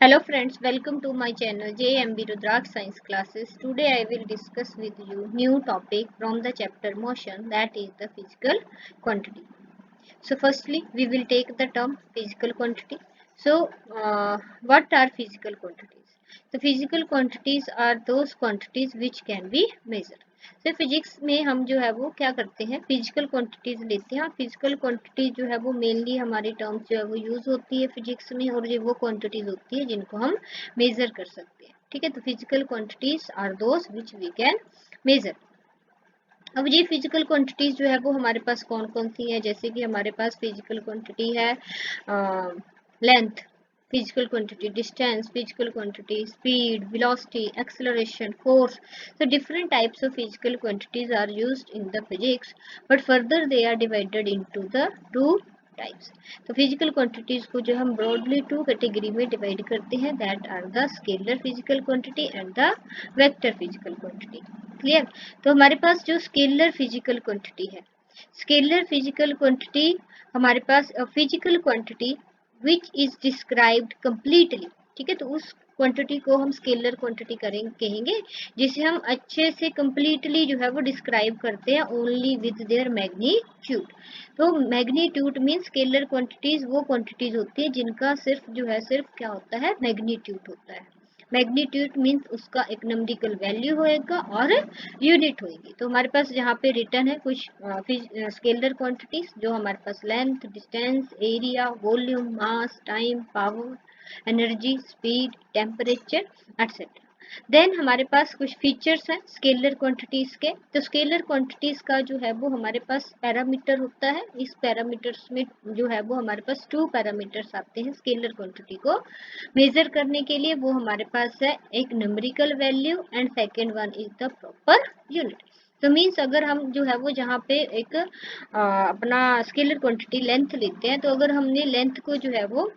Hello friends, welcome to my channel JMB Rudraksh Science Classes. Today I will discuss with you new topic from the chapter motion, that is the physical quantity. So firstly we will take the term physical quantity. What are physical quantities? The physical quantities are those quantities which can be measured. तो physics में हम जो है वो क्या करते हैं, physical quantities लेते हैं। फिजिकल क्वांटिटी जो है वो मेनली हमारी टर्म्स जो है वो यूज होती है फिजिक्स में, और ये वो क्वांटिटीज होती है जिनको हम मेजर कर सकते हैं। ठीक है, तो physical quantities are those which we can measure. अब ये फिजिकल क्वांटिटीज जो है वो हमारे पास कौन कौन सी है, जैसे कि हमारे पास फिजिकल क्वांटिटी है length, physical quantity distance, physical quantity speed, velocity, acceleration, force. So different types of physical quantities are used in the physics, but further they are divided into the two types. तो physical quantities को जो हम broadly two category में divide करते हैं, that are the scalar physical quantity and the vector physical quantity. Clear? तो हमारे पास जो स्केलर फिजिकल क्वांटिटी है, स्केलर फिजिकल क्वांटिटी हमारे पास physical quantity which is described completely. ठीक है, तो उस क्वांटिटी को हम स्केलर क्वांटिटी कहेंगे जिसे हम अच्छे से कंप्लीटली जो है वो डिस्क्राइब करते हैं ओनली विद देयर मैग्नीट्यूड। तो मैग्नीट्यूड मीन स्केलर क्वांटिटीज वो क्वांटिटीज होती है जिनका सिर्फ जो है सिर्फ क्या होता है, मैग्नीट्यूड होता है। मैग्नीट्यूड मीन्स उसका एक नंबरिकल वैल्यू होएगा और यूनिट होगी। तो हमारे पास यहाँ पे रिटर्न है कुछ स्केलर क्वांटिटीज जो हमारे पास length, distance, area, volume, mass, time, power, energy, speed, temperature etcetera. Then हमारे पास कुछ फीचर्स हैं स्केलर क्वांटिटीज के। तो स्केलर क्वांटिटीज का जो है वो हमारे पास पैरामीटर होता है। इस पैरामीटर्स में जो है वो हमारे पास टू पैरामीटर्स आते हैं स्केलर क्वांटिटी को मेजर करने के लिए। वो हमारे पास है एक numerical value and second one is the proper unit. तो मीन्स अगर हम जो है वो जहाँ पे एक अपना स्केलर क्वांटिटी लेंथ लेते हैं, तो अगर हमने लेंथ को जो है वो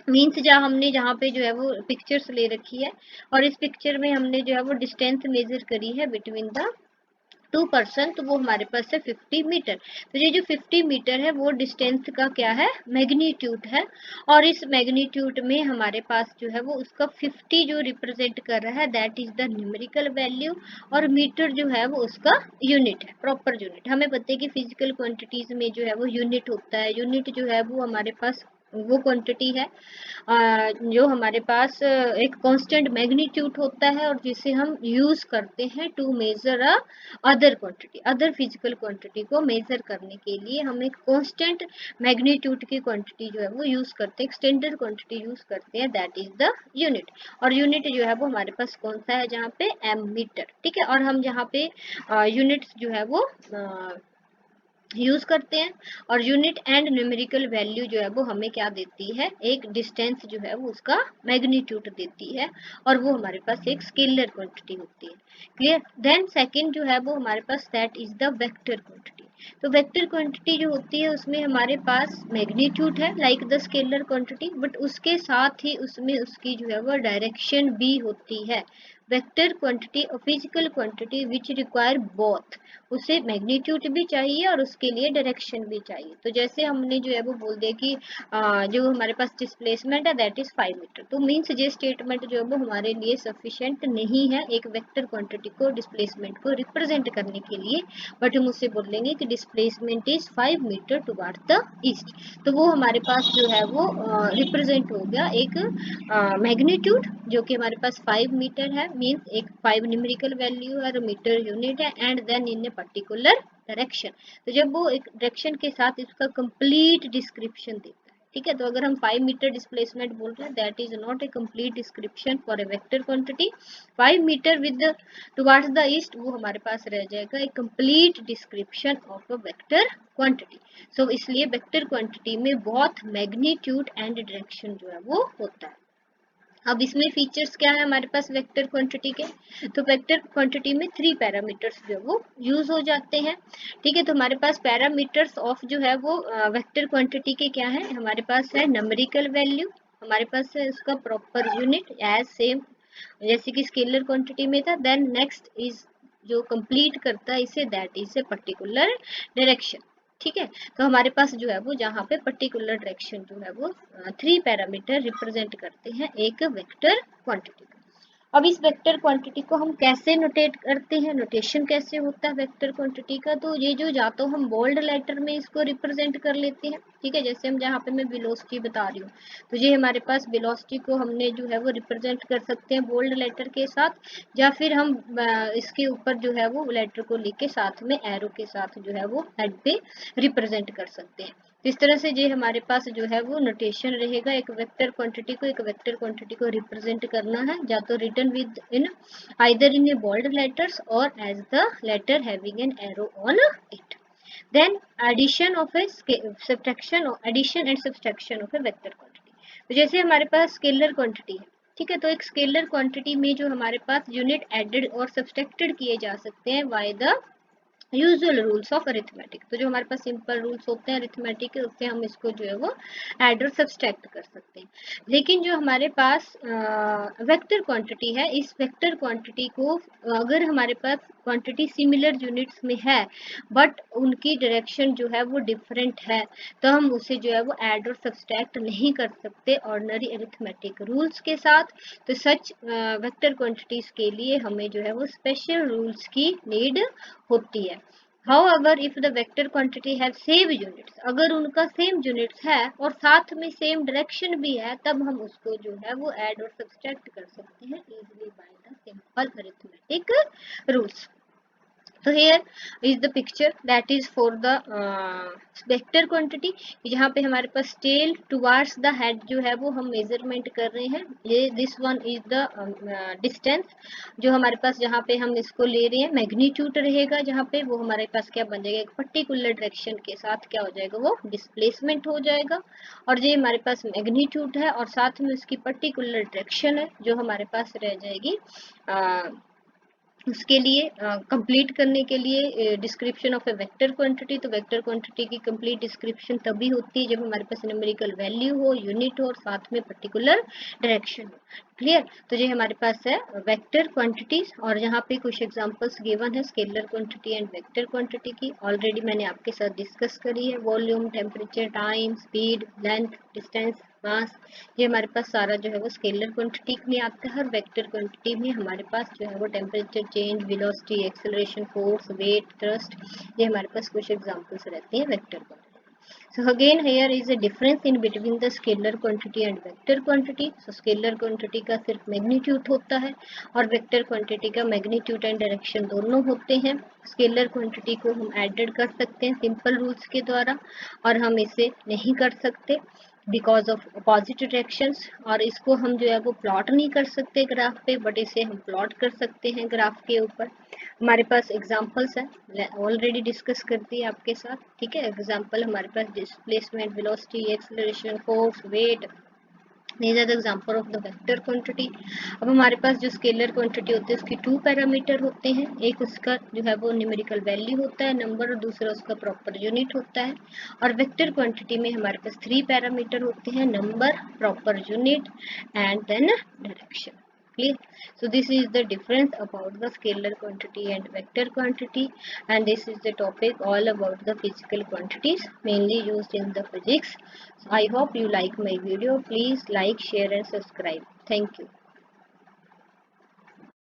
मीन्स जहाँ हमने जहाँ पे जो है वो पिक्चर्स ले रखी है और इस पिक्चर में हमने जो है वो डिस्टेंस मेजर करी है बिटवीन द टू पर्सन, तो वो हमारे पास है 50 मीटर। तो ये जो 50 मीटर है वो डिस्टेंस का क्या है, मैग्नीट्यूड है। और इस मैग्नीट्यूड में हमारे पास जो है वो उसका 50 जो रिप्रेजेंट कर रहा है that is the numerical value, और मीटर जो है वो उसका यूनिट है, प्रॉपर यूनिट। हमें पता है कि फिजिकल क्वांटिटीज में जो है वो यूनिट होता है। यूनिट जो है वो हमारे पास वो क्वांटिटी है जो हमारे पास एक कांस्टेंट मैग्नीट्यूड होता है और जिसे हम यूज करते हैं to measure a other quantity, other physical quantity को मेजर करने के लिए हम एक कांस्टेंट मैग्नीट्यूड की क्वांटिटी जो है वो यूज करते हैं, स्टैंडर्ड क्वांटिटी यूज करते हैं, दैट इज द यूनिट। और यूनिट जो है वो हमारे पास कौन सा है, जहाँ पे एम मीटर। ठीक है, और हम जहाँ पे यूनिट्स जो है वो यूज करते हैं। और यूनिट एंड न्यूमेरिकल वैल्यू जो है वो हमें क्या देती है, एक डिस्टेंस जो है वो उसका मैग्नीट्यूड देती है, और वो हमारे पास एक स्केलर क्वांटिटी होती है। क्लियर? देन सेकंड जो है वो हमारे पास that is the vector quantity. तो वेक्टर क्वांटिटी जो होती है उसमें हमारे पास मैग्नीट्यूड है like the scalar quantity, but उसके साथ ही उसमें उसकी जो है वो डायरेक्शन भी होती है। वेक्टर क्वांटिटी और physical quantity which require both, उसे मैग्नीट्यूड भी चाहिए और उसके लिए डायरेक्शन भी चाहिए। तो जैसे हमने जो है वो बोल दिया कि जो हमारे पास डिस्प्लेसमेंट है दैट इज 5 मीटर, तो मीन्स ये स्टेटमेंट जो है वो हमारे लिए सफिशिएंट नहीं है एक वेक्टर क्वांटिटी को डिस्प्लेसमेंट को रिप्रेजेंट करने के लिए। बट हम उससे बोलेंगे कि displacement is 5 metre toward the east, तो वो हमारे पास जो है वो रिप्रेजेंट हो गया एक मैग्नीट्यूड जो कि हमारे पास 5 मीटर है, मीन्स एक 5 न्यूमेरिकल वैल्यू है और मीटर यूनिट है, and then in a particular direction. तो जब वो एक डायरेक्शन के साथ इसका कंप्लीट डिस्क्रिप्शन देता है। ठीक है, तो अगर हम 5 मीटर डिस्प्लेसमेंट बोल रहे हैं that is not a complete description for a vector quantity. 5 metre with towards the east वो हमारे पास रह जाएगा एक complete description of a vector quantity. So इसलिए वेक्टर क्वांटिटी में बहुत मैग्नीट्यूड एंड डायरेक्शन जो है वो होता है। अब इसमें फीचर्स क्या है हमारे पास वेक्टर क्वांटिटी के, तो वेक्टर क्वांटिटी में 3 पैरामीटर्स जो वो यूज हो जाते हैं। ठीक है, तो हमारे पास पैरामीटर्स ऑफ जो है वो वेक्टर क्वांटिटी के क्या है, हमारे पास है नंबरिकल वैल्यू, हमारे पास है उसका प्रॉपर यूनिट एज सेम जैसे कि स्केलर क्वांटिटी में था। देन नेक्स्ट इज जो कंप्लीट करता है इसे that is a particular direction. ठीक है। तो हमारे पास जो है वो जहाँ पे पर्टिकुलर डायरेक्शन जो है वो 3 पैरामीटर रिप्रेजेंट करते हैं एक वेक्टर क्वांटिटी। अब इस वेक्टर क्वांटिटी को हम कैसे नोटेट करते हैं, नोटेशन कैसे होता है वेक्टर क्वांटिटी का, तो ये जो या तो हम बोल्ड लेटर में इसको रिप्रेजेंट कर लेते हैं, ठीक है। जैसे हम जहाँ पे मैं वेलोसिटी बता रही हूँ, तो ये हमारे पास वेलोसिटी को हमने जो है वो रिप्रेजेंट कर सकते हैं बोल्ड लेटर के साथ, या फिर हम इसके ऊपर जो है वो लेटर को लिख के साथ में एरो के साथ जो है वो हेड पे रिप्रेजेंट कर सकते हैं। इस तरह से ये हमारे पास जो है वो नोटेशन रहेगा एक वेक्टर क्वांटिटी को रिप्रेजेंट करना है, या तो written with in either in a bold letters और as the letter having an arrow on it. Then addition and subtraction of a vector quantity. तो जैसे हमारे पास स्केलर क्वांटिटी है, ठीक है, तो एक स्केलर क्वांटिटी में जो हमारे पास यूनिट एडेड और सब्सट्रैक्टेड किए जा सकते हैं by the usual rules of arithmetic. तो जो हमारे पास सिंपल रूल्स होते हैं अरिथमेटिक के, उससे हम इसको जो है वो ऐड और सब्सट्रैक्ट कर सकते हैं। लेकिन जो हमारे पास वेक्टर क्वांटिटी है, इस वेक्टर क्वांटिटी को अगर हमारे पास क्वांटिटी सिमिलर यूनिट्स में है बट उनकी डायरेक्शन जो है वो डिफरेंट है, तो हम उसे जो है वो ऐड और सब्सट्रैक्ट नहीं कर सकते ऑर्डिनरी अरिथमेटिक रूल्स के साथ। तो सच वेक्टर क्वांटिटीज के लिए हमें जो है वो स्पेशल रूल्स की नीड होती है। However, if the vector quantity have same units, अगर उनका सेम यूनिट्स है और साथ में सेम डायरेक्शन भी है, तब हम उसको जो है वो ऐड और सब्सट्रैक्ट कर सकते हैं easily by the simple arithmetic rules. तो here is the picture that is for the vector quantity, यहाँ पे हमारे पास tail towards the head जो है वो हम मेजरमेंट कर रहे हैं। ये this one is the distance, जो हमारे पास जहाँ पे हम इसको ले रहे हैं मैग्नीट्यूड रहेगा, जहाँ पे वो हमारे पास क्या बन जाएगा, एक पर्टिकुलर डायरेक्शन के साथ क्या हो जाएगा, वो डिस्प्लेसमेंट हो जाएगा। और ये हमारे पास मैग्नीट्यूड है और साथ में उसकी पर्टिकुलर डायरेक्शन है जो हमारे पास रह जाएगी उसके लिए कंप्लीट करने के लिए description of a vector quantity. तो वेक्टर क्वांटिटी की कंप्लीट डिस्क्रिप्शन तभी होती है जब हमारे पास न्यूमेरिकल वैल्यू हो, यूनिट हो और साथ में पर्टिकुलर डायरेक्शन हो। क्लियर। तो ये हमारे पास है वेक्टर क्वांटिटीज, और यहाँ पे कुछ एग्जांपल्स गिवन है scalar quantity and vector quantity की, ऑलरेडी मैंने आपके साथ डिस्कस करी है। Volume, temperature, time, speed, length, distance, mass, ये हमारे पास सारा जो है वो स्केलर क्वांटिटी में आता है। और वेक्टर क्वांटिटी में हमारे पास जो है वो temperature change, velocity, acceleration, force, weight, thrust, ये हमारे पास कुछ एग्जांपल्स रहते हैं vector quantity. So again here is a difference in between the scalar quantity and vector quantity. So scalar quantity का सिर्फ मैग्नीट्यूड होता है और वेक्टर क्वांटिटी का मैग्नीट्यूड एंड डायरेक्शन दोनों होते हैं। स्केलर क्वांटिटी को हम एडेड कर सकते हैं सिंपल रूल्स के द्वारा, और हम इसे नहीं कर सकते बिकॉज ऑफ अपोजिट डायरेक्शंस। और इसको हम जो है वो प्लॉट नहीं कर सकते ग्राफ पे, बट इसे हम प्लॉट कर सकते हैं ग्राफ के ऊपर। हमारे पास एग्जांपल्स है, ऑलरेडी डिस्कस करती है आपके साथ, ठीक है। एग्जांपल हमारे पास displacement, velocity, acceleration, force, weight, these are the example of the vector quantity। अब हमारे पास जो स्केलर क्वांटिटी होती है उसकी 2 पैरामीटर होते हैं, एक उसका जो है वो न्यूमेरिकल वैल्यू होता है नंबर, और दूसरा उसका प्रॉपर यूनिट होता है। और वेक्टर क्वांटिटी में हमारे पास 3 पैरामीटर होते हैं, number, proper unit and then direction. Clear? So this is the difference about the scalar quantity and vector quantity, and this is the topic all about the physical quantities mainly used in the physics. So I hope you like my video. Please like, share and subscribe. Thank you.